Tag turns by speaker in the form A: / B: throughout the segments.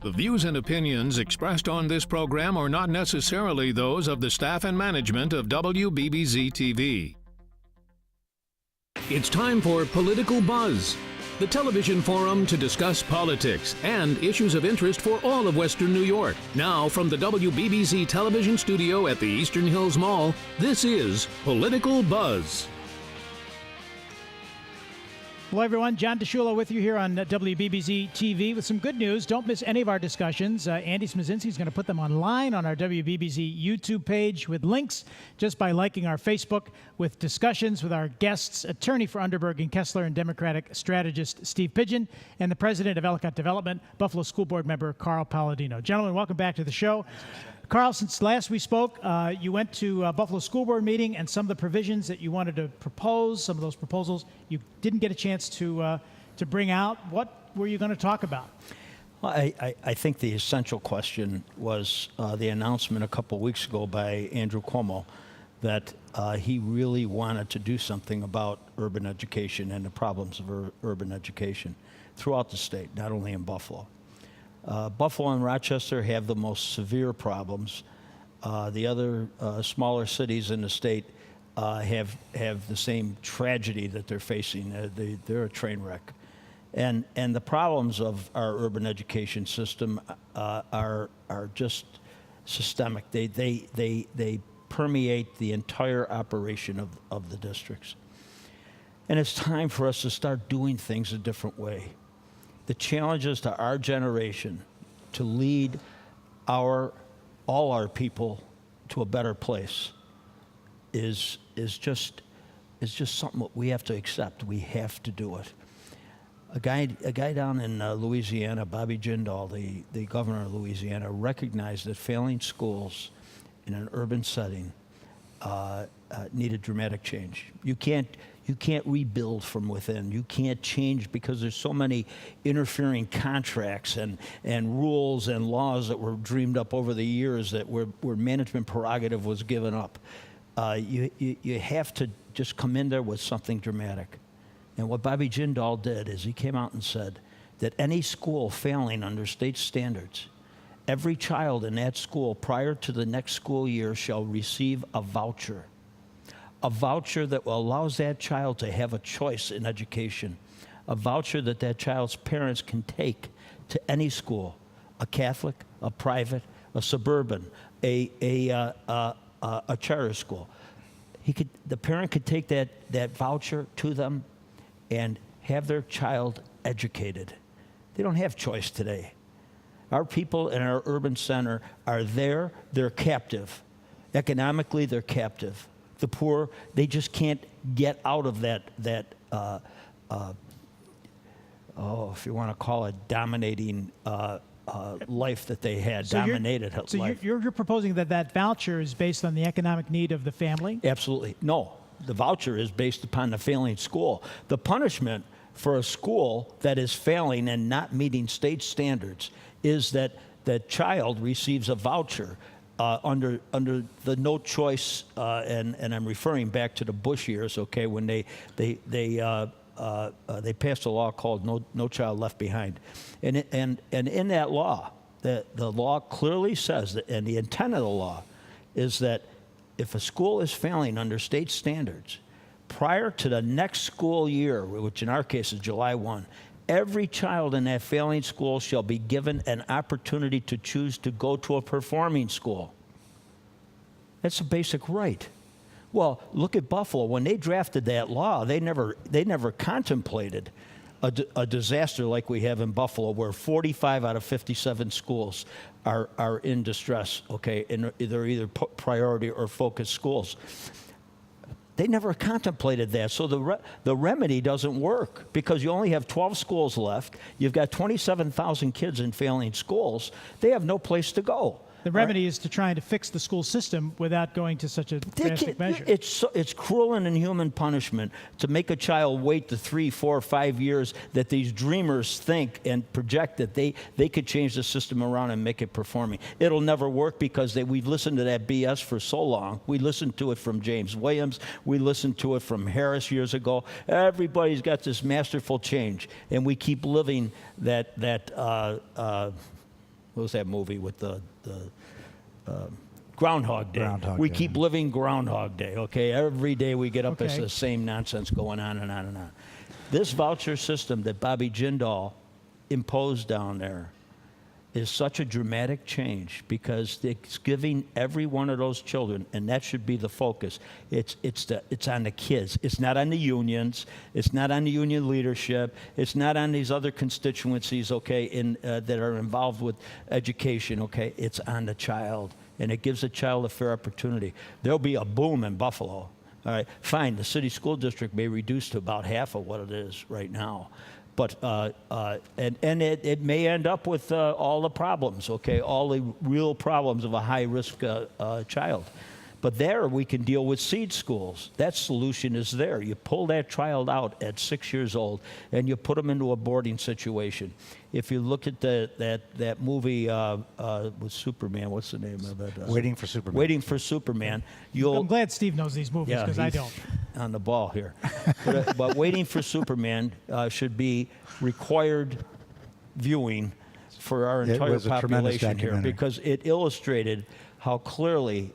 A: The views and opinions expressed on this program are not necessarily those of the staff and management of WBBZ-TV. It's time for Political Buzz, the television forum to discuss politics and issues of interest for all of Western New York. Now, from the WBBZ television studio at the Eastern Hills Mall, this is Political Buzz.
B: Hello, everyone. John DeShula with you here on WBBZ-TV with some good news. Don't miss any of our discussions. Andy Smazinski is going to put them online on our WBBZ YouTube page with links just by liking our Facebook, with discussions with our guests, attorney for Underberg and Kessler and Democratic strategist Steve Pidgeon, and the president of Ellicott Development, Buffalo School Board member Carl Palladino. Gentlemen, welcome back to the show. Carl, since last we spoke, you went to a Buffalo School Board meeting, and some of the provisions that you wanted to propose, some of those proposals you didn't get a chance to bring out. What were you going to talk about?
C: Well, I think the essential question was the announcement a couple weeks ago by Andrew Cuomo that he really wanted to do something about urban education and the problems of urban education throughout the state, not only in Buffalo. Buffalo and Rochester have the most severe problems. The other smaller cities in the state have the same tragedy that they're facing. They're a train wreck. And the problems of our urban education system are just systemic. They permeate the entire operation of the districts. And it's time for us to start doing things a different way. The challenges to our generation to lead all our people to a better place is just something that we have to accept. We have to do it. A guy down in Louisiana, Bobby Jindal, the governor of Louisiana, recognized that failing schools in an urban setting needed dramatic change. You can't rebuild from within. You can't change because there's so many interfering contracts and rules and laws that were dreamed up over the years that where management prerogative was given up. You have to just come in there with something dramatic. And what Bobby Jindal did is he came out and said that any school failing under state standards, every child in that school prior to the next school year shall receive a voucher that allows that child to have a choice in education, a voucher that child's parents can take to any school, a Catholic, a private, a suburban, a charter school. The parent could take that voucher to them and have their child educated. They don't have choice today. Our people in our urban center are there, they're captive. Economically, they're captive. The poor, they just can't get out of that if you want to call it dominating life that they had, dominated life.
B: So you're proposing that voucher is based on the economic need of the family?
C: Absolutely. No, the voucher is based upon the failing school. The punishment for a school that is failing and not meeting state standards is that the child receives a voucher under the no choice, and I'm referring back to the Bush years, okay, when they passed a law called No Child Left Behind, and in that law, the law clearly says that, and the intent of the law is that if a school is failing under state standards, prior to the next school year, which in our case is July 1, every child in that failing school shall be given an opportunity to choose to go to a performing school. That's a basic right. Well, look at Buffalo. When they drafted that law, they never contemplated a disaster like we have in Buffalo, where 45 out of 57 schools are in distress, okay, and they're either priority or focused schools. They never contemplated that, so the remedy doesn't work because you only have 12 schools left. You've got 27,000 kids in failing schools. They have no place to go.
B: The remedy is to try to fix the school system without going to such a drastic measure.
C: It's cruel and inhuman punishment to make a child wait the 3, 4, 5 years that these dreamers think and project that they could change the system around and make it performing. It'll never work because we've listened to that BS for so long. We listened to it from James Williams. We listened to it from Harris years ago. Everybody's got this masterful change, and we keep living that what was that movie with the Groundhog Day. We keep living Groundhog Day, okay? Every day we get up, it's the same nonsense going on and on and on. This voucher system that Bobby Jindal imposed down there is such a dramatic change because it's giving every one of those children, and that should be the focus. It's on the kids. It's not on the unions. It's not on the union leadership. It's not on these other constituencies, okay, that are involved with education, okay? It's on the child, and it gives the child a fair opportunity. There'll be a boom in Buffalo. All right, fine, the city school district may reduce to about half of what it is right now. But it may end up with all the problems, okay, all the real problems of a high-risk child. But there we can deal with seed schools. That solution is there. You pull that child out at 6 years old, and you put them into a boarding situation. If you look at that movie with Superman, what's the name of it?
D: Waiting for Superman.
C: Waiting for Superman.
B: I'm glad Steve knows these movies because I don't.
C: On the ball here. But Waiting for Superman should be required viewing for our entire population here because it illustrated how clearly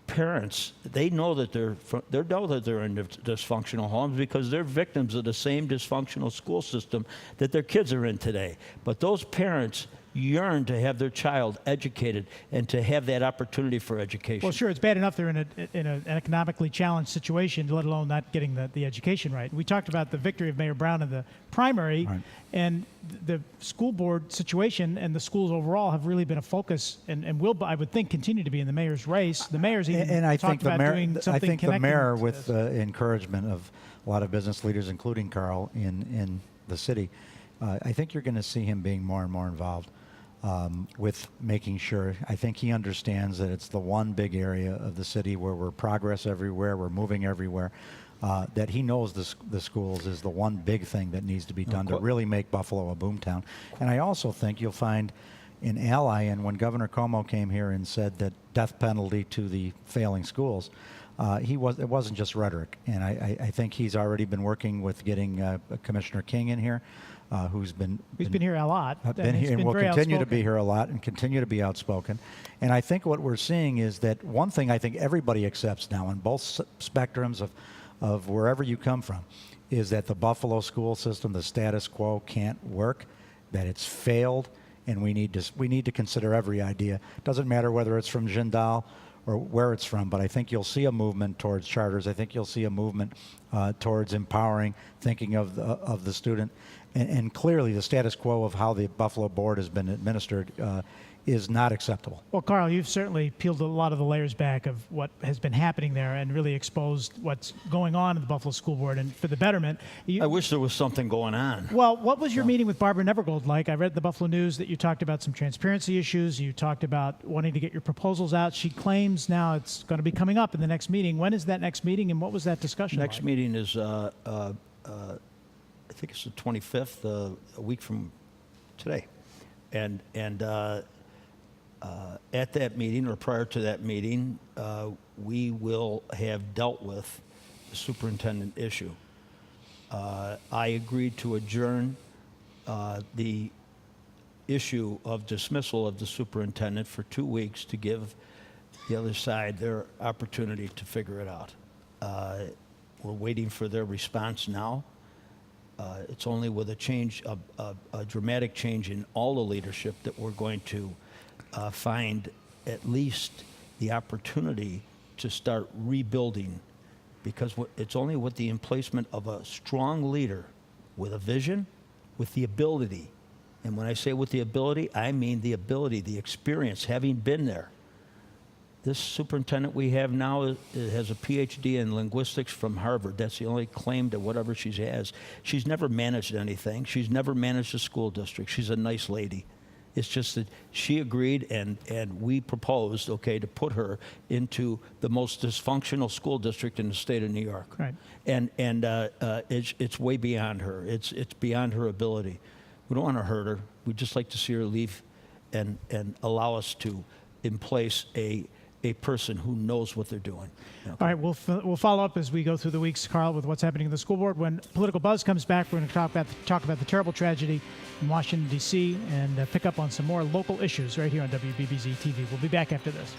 C: parents, they know that they're in dysfunctional homes because they're victims of the same dysfunctional school system that their kids are in today. But those parents yearn to have their child educated and to have that opportunity for education.
B: Well, sure, it's bad enough they're in an economically challenged situation, let alone not getting the education right. We talked about the victory of Mayor Brown in the primary, and the school board situation and the schools overall have really been a focus and will, I would think, continue to be in the mayor's race. The mayor's even talked about doing something.
D: I think the mayor, with encouragement of a lot of business leaders, including Carl, in the city, I think you're going to see him being more and more involved. With making sure, I think he understands that it's the one big area of the city where we're progress everywhere, we're moving everywhere, that he knows the schools is the one big thing that needs to be done to really make Buffalo a boomtown. And I also think you'll find in Ally, and when Governor Cuomo came here and said that death penalty to the failing schools, it wasn't just rhetoric. And I think he's already been working with getting Commissioner King in here. Who's been
B: here a lot.
D: Been here and will continue to be here a lot and continue to be outspoken. And I think what we're seeing is that one thing I think everybody accepts now on both spectrums of wherever you come from is that the Buffalo school system, the status quo, can't work, that it's failed, and we need to consider every idea. It doesn't matter whether it's from Jindal or where it's from, but I think you'll see a movement towards charters. I think you'll see a movement towards empowering, thinking of the student. And clearly, the status quo of how the Buffalo board has been administered is not acceptable.
B: Well, Carl, you've certainly peeled a lot of the layers back of what has been happening there and really exposed what's going on in the Buffalo School Board and for the betterment.
C: I wish there was something going on.
B: Well, what was your meeting with Barbara Nevergold like? I read the Buffalo News that you talked about some transparency issues. You talked about wanting to get your proposals out. She claims now it's going to be coming up in the next meeting. When is that next meeting, and what was that discussion like?
C: Next meeting is I think it's the 25th, a week from today. And at that meeting or prior to that meeting, we will have dealt with the superintendent issue. I agreed to adjourn the issue of dismissal of the superintendent for 2 weeks to give the other side their opportunity to figure it out. We're waiting for their response now. It's only with a dramatic change in all the leadership that we're going to find at least the opportunity to start rebuilding, because it's only with the emplacement of a strong leader with a vision, with the ability, and when I say with the ability, I mean the ability, the experience, having been there. This superintendent we have now has a PhD in linguistics from Harvard. That's the only claim to whatever she has. She's never managed anything. She's never managed a school district. She's a nice lady. It's just that she agreed, and we proposed, okay, to put her into the most dysfunctional school district in the state of New York.
B: Right.
C: And it's way beyond her. It's beyond her ability. We don't want to hurt her. We'd just like to see her leave and allow us to in place a a person who knows what they're doing.
B: All right, we'll follow up as we go through the weeks, Carl, with what's happening in the school board. When Political Buzz comes back, we're going to talk about the terrible tragedy in Washington, D.C., and pick up on some more local issues right here on WBBZ-TV. We'll be back after this.